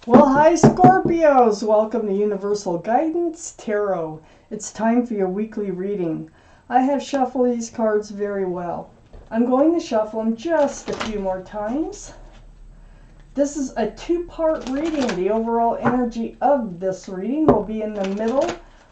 Well, hi Scorpios! Welcome to Universal Guidance Tarot. It's time for your weekly reading. I have shuffled these cards very well. I'm going to shuffle them just a few more times. This is a two-part reading. The overall energy of this reading will be in the middle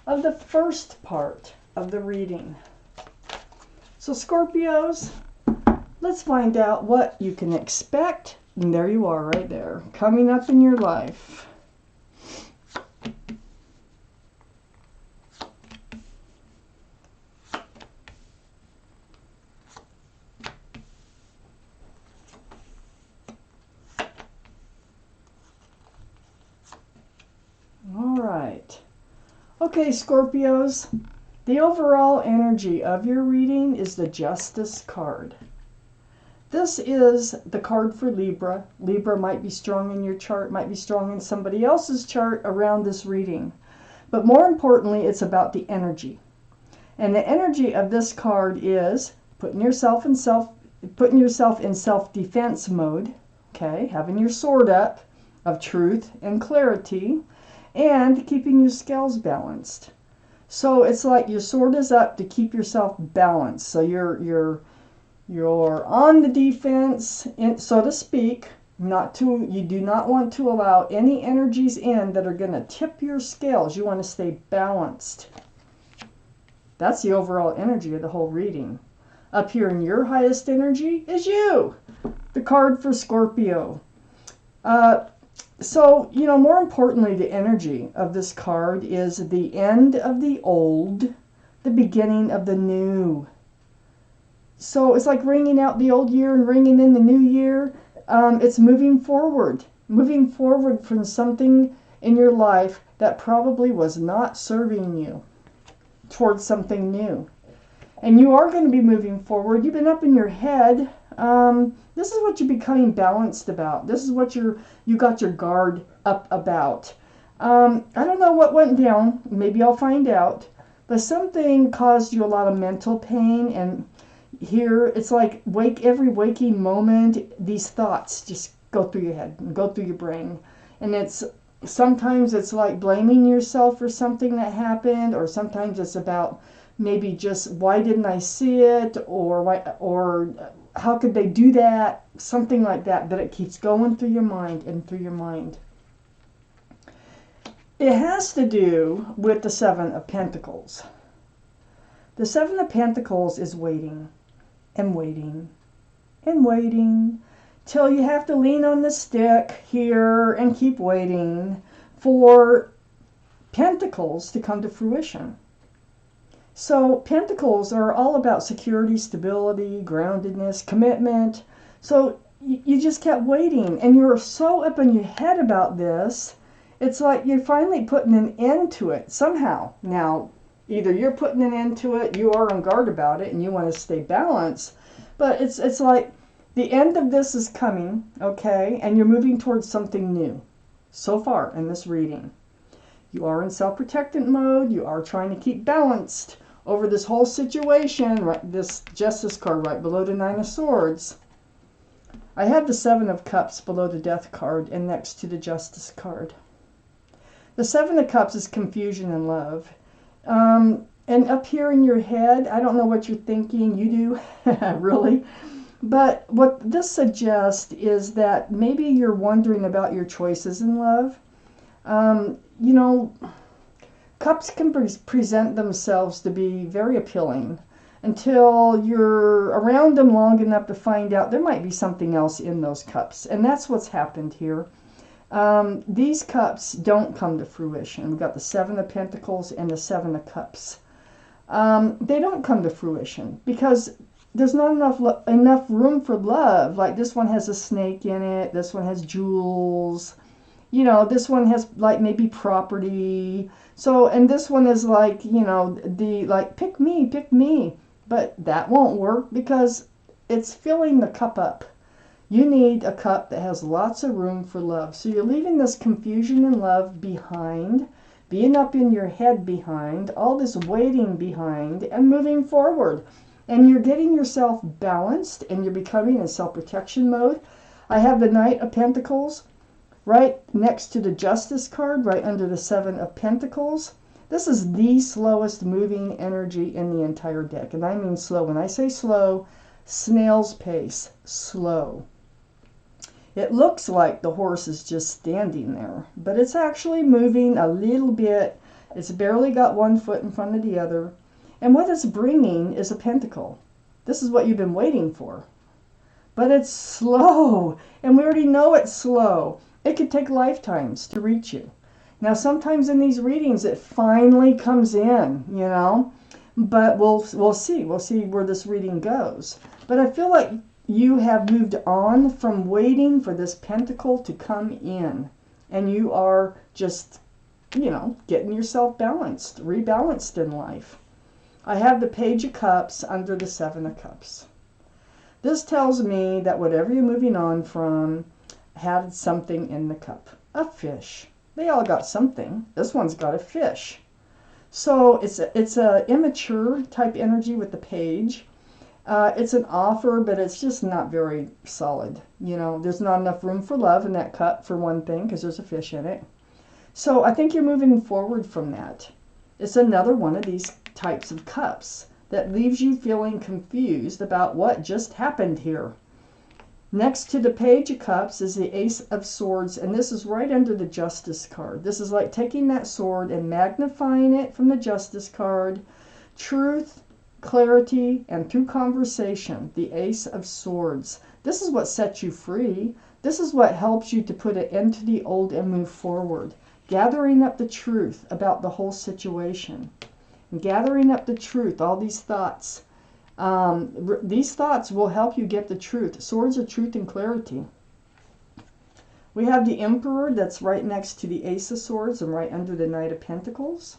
of the first part of the reading. So Scorpios, let's find out what you can expect. And there you are right there, coming up in your life. All right. Okay, Scorpios, the overall energy of your reading is the Justice card. This is the card for Libra. Libra might be strong in your chart, might be strong in somebody else's chart around this reading. But more importantly, it's about the energy. And the energy of this card is putting yourself in self-defense mode, okay, having your sword up of truth and clarity, and keeping your scales balanced. So it's like your sword is up to keep yourself balanced. So you're on the defense, so to speak. You do not want to allow any energies in that are going to tip your scales. You want to stay balanced. That's the overall energy of the whole reading. Up here in your highest energy is you, the card for Scorpio. So, more importantly, the energy of this card is the end of the old, the beginning of the new. So it's like ringing out the old year and ringing in the new year. It's moving forward from something in your life that probably was not serving you towards something new. And you are going to be moving forward. You've been up in your head. This is what you're becoming balanced about. This is what you got your guard up about. I don't know what went down. Maybe I'll find out. But something caused you a lot of mental pain, and here it's like every waking moment, these thoughts just go through your head and go through your brain. And sometimes it's like blaming yourself for something that happened, or sometimes it's about maybe just why didn't I see it, or how could they do that, something like that, but it keeps going through your mind and through your mind. It has to do with the Seven of Pentacles. The Seven of Pentacles is waiting and waiting and waiting till you have to lean on the stick here and keep waiting for Pentacles to come to fruition. So Pentacles are all about security, stability, groundedness, commitment. So you just kept waiting, and you're so up in your head about this. It's like you're finally putting an end to it somehow. Now, either you're putting an end to it, you are on guard about it, and you want to stay balanced. But it's like the end of this is coming, okay, and you're moving towards something new. So far in this reading, you are in self-protectant mode. You are trying to keep balanced over this whole situation, right? This Justice card right below the Nine of Swords. I have the Seven of Cups below the Death card and next to the Justice card. The Seven of Cups is confusion and love. And up here in your head, I don't know what you're thinking. You do, really. But what this suggests is that maybe you're wondering about your choices in love. Cups can present themselves to be very appealing until you're around them long enough to find out there might be something else in those cups. And that's what's happened here. These cups don't come to fruition. We've got the Seven of Pentacles and the Seven of Cups. They don't come to fruition because there's not enough room for love. Like this one has a snake in it. This one has jewels. This one has like maybe property. So, and this one is like, pick me. But that won't work because it's filling the cup up. You need a cup that has lots of room for love. So you're leaving this confusion and love behind, being up in your head behind, all this waiting behind, and moving forward. And you're getting yourself balanced, and you're becoming in self-protection mode. I have the Knight of Pentacles. Right next to the Justice card, right under the Seven of Pentacles. This is the slowest moving energy in the entire deck. And I mean slow. When I say slow, snail's pace, slow. It looks like the horse is just standing there, but it's actually moving a little bit. It's barely got one foot in front of the other. And what it's bringing is a pentacle. This is what you've been waiting for. But it's slow, and we already know it's slow. It could take lifetimes to reach you. Now, sometimes in these readings, it finally comes in, you know, but we'll see. We'll see where this reading goes. But I feel like you have moved on from waiting for this pentacle to come in, and you are just, you know, getting yourself balanced, rebalanced in life. I have the Page of Cups under the Seven of Cups. This tells me that whatever you're moving on from had something in the cup. A fish. They all got something. This one's got a fish. So it's a immature type energy with the page. It's an offer, but it's just not very solid. You know, there's not enough room for love in that cup, for one thing, because there's a fish in it. So I think you're moving forward from that. It's another one of these types of cups that leaves you feeling confused about what just happened here. Next to the Page of Cups is the Ace of Swords, and this is right under the Justice card. This is like taking that sword and magnifying it from the Justice card. Truth, clarity, and through conversation, the Ace of Swords. This is what sets you free. This is what helps you to put an end to the old and move forward. Gathering up the truth about the whole situation. And gathering up the truth, all these thoughts. These thoughts will help you get the truth. Swords of truth and clarity. We have the Emperor that's right next to the Ace of Swords and right under the Knight of Pentacles.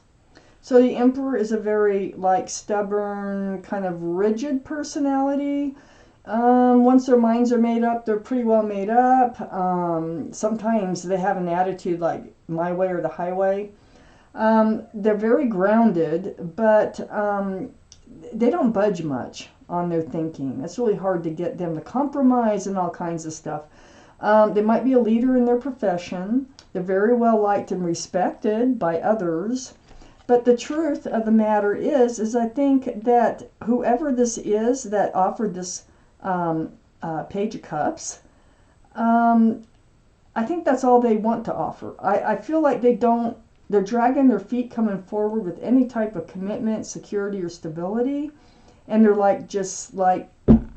So the Emperor is a very like stubborn, kind of rigid personality. Once their minds are made up, they're pretty well made up. Sometimes they have an attitude like my way or the highway. They're very grounded, but they don't budge much on their thinking. It's really hard to get them to compromise and all kinds of stuff. They might be a leader in their profession. They're very well liked and respected by others. But the truth of the matter is I think that whoever this is that offered this Page of Cups, I think that's all they want to offer. I feel like they're dragging their feet coming forward with any type of commitment, security, or stability. And they're like, just like,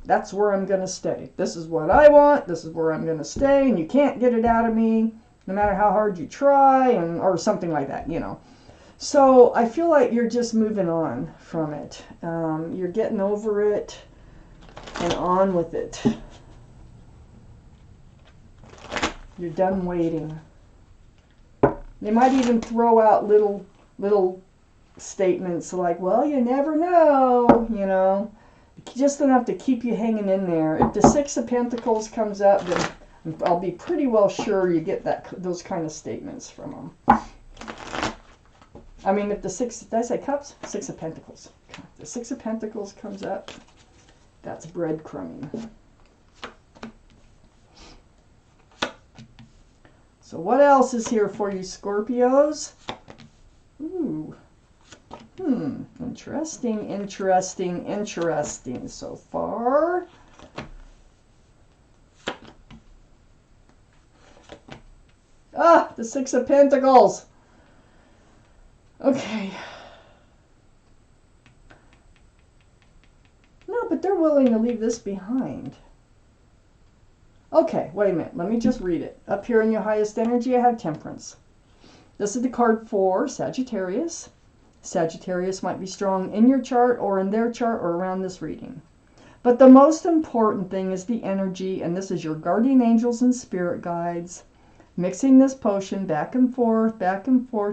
that's where I'm going to stay. This is what I want. This is where I'm going to stay. And you can't get it out of me, no matter how hard you try, or something like that, you know. So I feel like you're just moving on from it. You're getting over it and on with it. You're done waiting. They might even throw out little statements like, well, you never know, you know. Just enough to keep you hanging in there. If the Six of Pentacles comes up, then I'll be pretty well sure you get those kind of statements from them. I mean, if the Six, did I say Cups? Six of Pentacles. The Six of Pentacles comes up, that's breadcrumbing. So what else is here for you, Scorpios? Ooh. Interesting, interesting, interesting so far. Ah, the Six of Pentacles. Okay. No, but they're willing to leave this behind. Okay, wait a minute. Let me just read it. Up here in your highest energy, I have Temperance. This is the card for Sagittarius. Sagittarius might be strong in your chart or in their chart or around this reading. But the most important thing is the energy, and this is your guardian angels and spirit guides. Mixing this potion back and forth,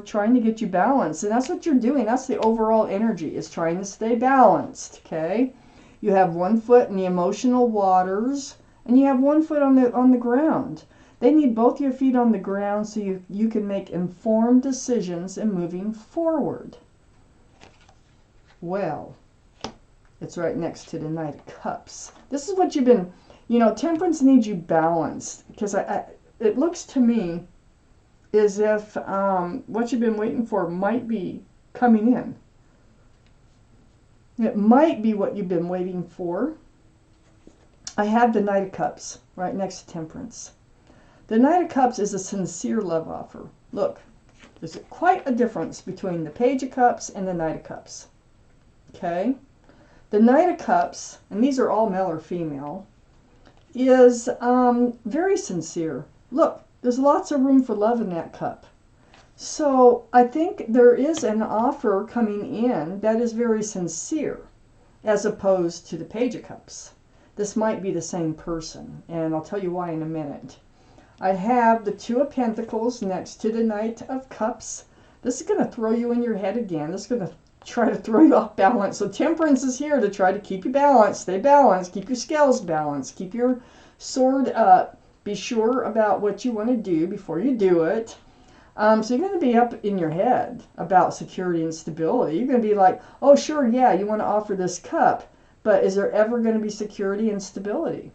trying to get you balanced. And that's what you're doing. That's the overall energy, is trying to stay balanced, okay? You have one foot in the emotional waters, and you have one foot on the ground. They need both your feet on the ground so you can make informed decisions in moving forward. Well, it's right next to the Knight of Cups. This is what you've been, you know, Temperance needs you balanced, because it looks to me as if what you've been waiting for might be coming in. It might be what you've been waiting for. I have the Knight of Cups right next to Temperance. The Knight of Cups is a sincere love offer. Look, there's quite a difference between the Page of Cups and the Knight of Cups. Okay? The Knight of Cups, and these are all male or female, is very sincere. Look, there's lots of room for love in that cup. So I think there is an offer coming in that is very sincere, as opposed to the Page of Cups. This might be the same person, and I'll tell you why in a minute. I have the Two of Pentacles next to the Knight of Cups. This is going to throw you in your head again. This is going to try to throw you off balance. So Temperance is here to try to keep you balanced. Stay balanced. Keep your scales balanced. Keep your sword up. Be sure about what you want to do before you do it. So you're going to be up in your head about security and stability. You're going to be like, oh, sure, yeah, you want to offer this cup, but is there ever going to be security and stability?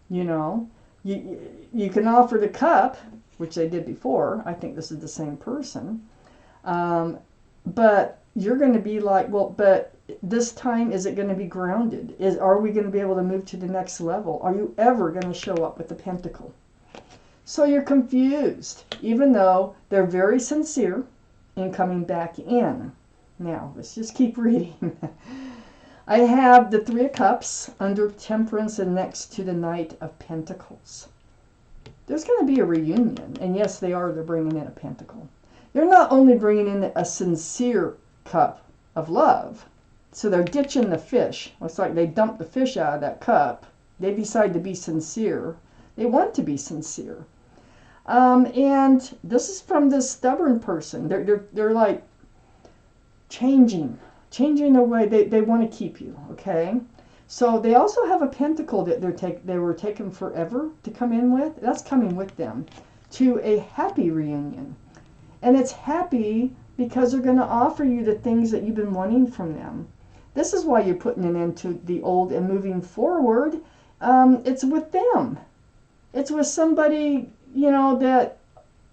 You know, you can offer the cup, which they did before. I think this is the same person. But you're going to be like, well, but this time, is it going to be grounded? Are we going to be able to move to the next level? Are you ever going to show up with the Pentacle? So you're confused, even though they're very sincere in coming back in. Now, let's just keep reading. I have the Three of Cups under Temperance and next to the Knight of Pentacles. There's going to be a reunion, and yes, they're bringing in a pentacle. They're not only bringing in a sincere cup of love, so they're ditching the fish. It's like they dumped the fish out of that cup. They decide to be sincere. They want to be sincere. And this is from this stubborn person. They're like changing the way they want to keep you, okay? So they also have a pentacle that they were taken forever to come in with. That's coming with them to a happy reunion. And it's happy because they're going to offer you the things that you've been wanting from them. This is why you're putting an end to the old and moving forward. It's with them. It's with somebody, you know, that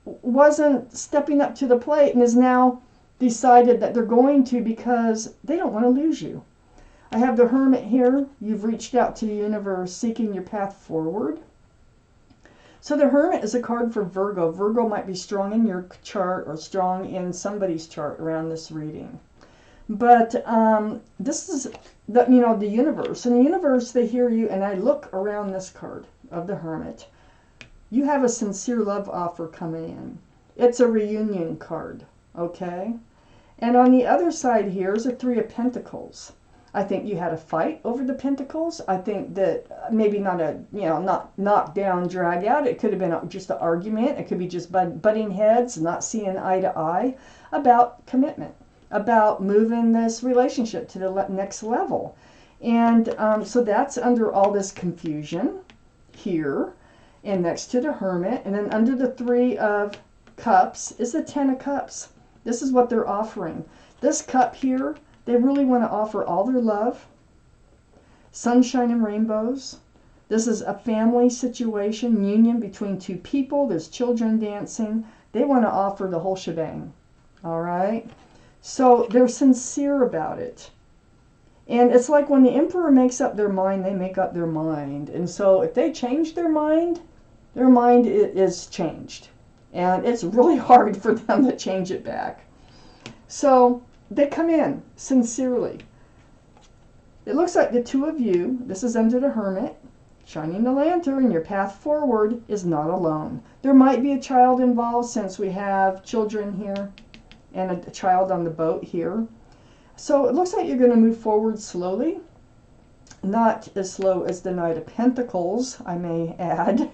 wasn't stepping up to the plate and is now decided that they're going to because they don't want to lose you. I have the Hermit here. You've reached out to the universe seeking your path forward. So the Hermit is a card for Virgo. Virgo might be strong in your chart or strong in somebody's chart around this reading. But this is the universe. In the universe, they hear you, and I look around this card of the Hermit. You have a sincere love offer coming in. It's a reunion card, okay? And on the other side here is a Three of Pentacles. I think you had a fight over the Pentacles. I think that maybe not a, not knock down, drag out. It could have been just an argument. It could be just butting heads, not seeing eye to eye about commitment, about moving this relationship to the next level. And so that's under all this confusion here. And next to the Hermit, and then under the Three of Cups is the Ten of Cups. This is what they're offering. This cup here, they really want to offer all their love, sunshine and rainbows. This is a family situation, union between two people. There's children dancing. They want to offer the whole shebang. All right? So they're sincere about it. And it's like when the Emperor makes up their mind, they make up their mind. And so if they change their mind is changed. And it's really hard for them to change it back. So they come in sincerely. It looks like the two of you, this is under the Hermit, shining the lantern, your path forward is not alone. There might be a child involved since we have children here and a child on the boat here. So it looks like you're going to move forward slowly. Not as slow as the Knight of Pentacles, I may add.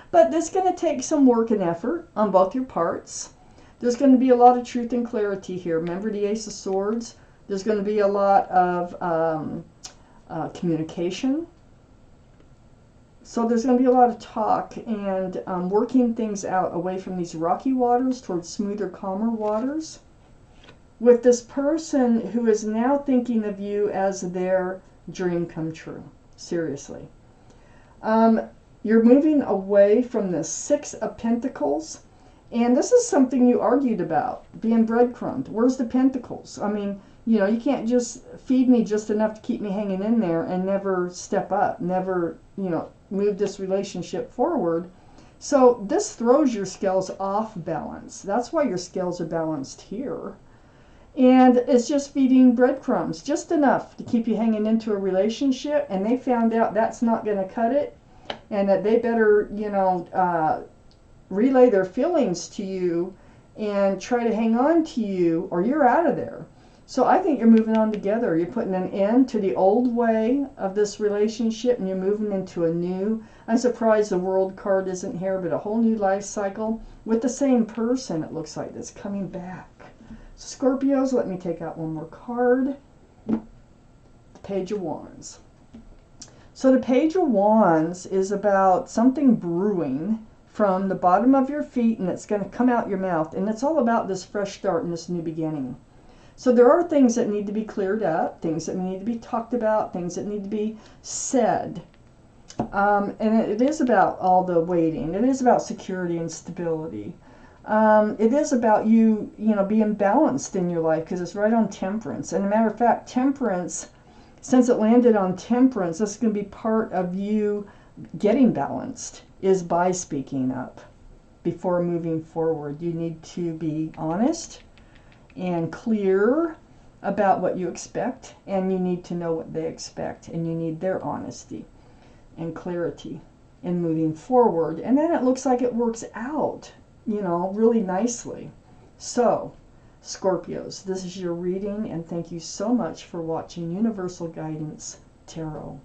But it's going to take some work and effort on both your parts. There's going to be a lot of truth and clarity here. Remember the Ace of Swords? There's going to be a lot of communication. So there's going to be a lot of talk and working things out away from these rocky waters towards smoother, calmer waters. With this person who is now thinking of you as their dream come true. Seriously. You're moving away from the Six of Pentacles. And this is something you argued about, being breadcrumbed. Where's the pentacles? I mean, you know, you can't just feed me just enough to keep me hanging in there and never step up, never, you know, move this relationship forward. So this throws your scales off balance. That's why your scales are balanced here. And it's just feeding breadcrumbs, just enough to keep you hanging into a relationship. And they found out that's not going to cut it, and that they better, you know, relay their feelings to you and try to hang on to you, or you're out of there. So I think you're moving on together. You're putting an end to the old way of this relationship, and you're moving into a new. I'm surprised the World card isn't here, but a whole new life cycle with the same person, it looks like, that's coming back. Scorpios, let me take out one more card. The Page of Wands. So the Page of Wands is about something brewing from the bottom of your feet, and it's going to come out your mouth. And it's all about this fresh start and this new beginning. So there are things that need to be cleared up, things that need to be talked about, things that need to be said. And it is about all the waiting. It is about security and stability. It is about you know, being balanced in your life, because it's right on Temperance. And a matter of fact, Temperance, since it landed on Temperance, this is going to be part of you getting balanced, is by speaking up before moving forward. You need to be honest and clear about what you expect, and you need to know what they expect, and you need their honesty and clarity in moving forward. And then it looks like it works out, you know, really nicely. So, Scorpios, this is your reading, and thank you so much for watching Universal Guidance Tarot.